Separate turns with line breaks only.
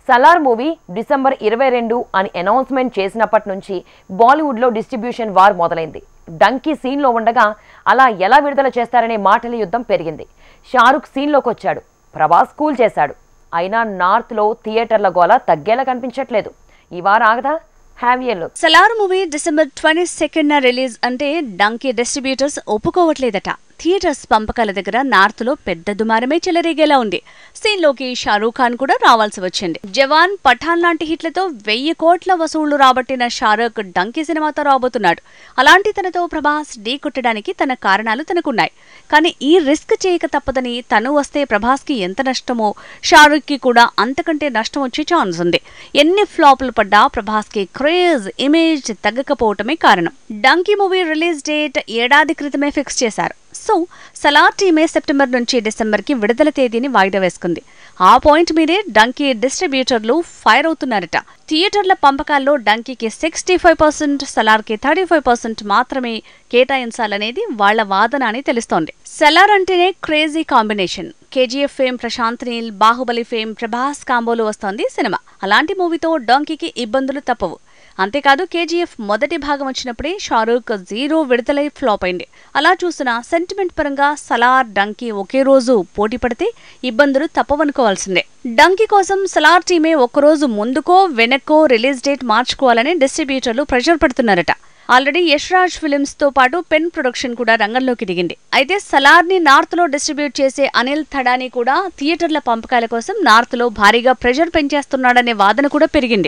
Salaar movie December 22 అని announcement చేసినప్పటి నుంచి బాలీవుడ్లో డిస్ట్రిబ్యూషన్ వార్ మొదలైంది. డంకీ సీన్లో ఉండగా అలా ఎలా విడుదల చేస్తారనే మాటల యుద్ధం పెరిగింది. షారుఖ్ సీన్లోకి వచ్చాడు, ప్రభాస్ కూల్ చేశాడు. అయినా నార్త్లో థియేటర్ల గోల తగ్గేలా కనిపించట్లేదు. ఈ వారం ఆగదా?
సలార్ మూవీ డిసెంబర్ 22న రిలీజ్ అంటే డంకీ డిస్ట్రిబ్యూటర్స్ ఒప్పుకోవట్లేదట. థియేటర్స్ పంపకాల దగ్గర నార్త్ లో పెద్ద దుమారమే చెలరేగేలా ఉంది. సీన్లోకి షారూఖ్ ఖాన్ కూడా రావాల్సి వచ్చింది. జవాన్, పఠాన్ లాంటి హిట్లతో 1000 కోట్ల వసూళ్లు రాబట్టిన షారూఖ్ డంకీ సినిమాతో రాబోతున్నాడు. అలాంటి తనతో ప్రభాస్ ఢీ కొట్టడానికి తన కారణాలు తనకున్నాయి. కానీ ఈ రిస్క్ చేయక తప్పదని, తను వస్తే ప్రభాస్ కి ఎంత నష్టమో షారూఖ్ కి కూడా అంతకంటే నష్టం వచ్చే ఛాన్స్ ఉంది. ఎన్ని ఫ్లాపులు పడ్డా ప్రభాస్ కి క్రేజ్, ఇమేజ్ తగ్గకపోవటమే కారణం. డంకీ మూవీ రిలీజ్ డేట్ ఏడాది క్రితమే ఫిక్స్ చేశారు. సో సలార్ టీమే సెప్టెంబర్ నుంచి డిసెంబర్ కి విడుదల తేదీని వాయిదా వేసుకుంది. ఆ పాయింట్ మీదే డంకీ డిస్ట్రిబ్యూటర్లు ఫైర్ అవుతున్నారట. థియేటర్ల పంపకాల్లో డంకీకి 65%, సలార్కి 35% మాత్రమే కేటాయించాలనేది వాళ్ల వాదన అని తెలుస్తోంది. సలార్ అంటేనే crazy combination. KGF fame Prashanth Neel, Baahubali fame Prabhas కాంబోలో వస్తోంది సినిమా. అలాంటి మూవీతో డంకీకి ఇబ్బందులు తప్పవు. అంతేకాదు, కేజీఎఫ్ మొదటి భాగం వచ్చినప్పుడే షారూఖ్ 0 విడుదలై ఫ్లాప్ అయింది. అలా చూసినా సెంటిమెంట్ పరంగా సలార్, డంకీ ఒకే రోజు పోటీ పడితే ఇబ్బందులు తప్పవనుకోవాల్సిందే. డంకీ కోసం సలార్ టీమే ఒక్కరోజు ముందుకో వెనక్కో రిలీజ్ డేట్ మార్చుకోవాలని డిస్ట్రిబ్యూటర్లు ప్రెషర్ పెడుతున్నారట. ఆల్రెడీ యష్ రాజ్ ఫిలిమ్స్ తో పాటు పెన్ ప్రొడక్షన్ కూడా రంగంలోకి దిగింది. అయితే సలార్ ని నార్త్ లో డిస్ట్రిబ్యూట్ చేసే అనిల్ థడానీ కూడా థియేటర్ల పంపకాల కోసం నార్త్ లో భారీగా ప్రెషర్ పెంచేస్తున్నాడనే వాదన కూడా పెరిగింది.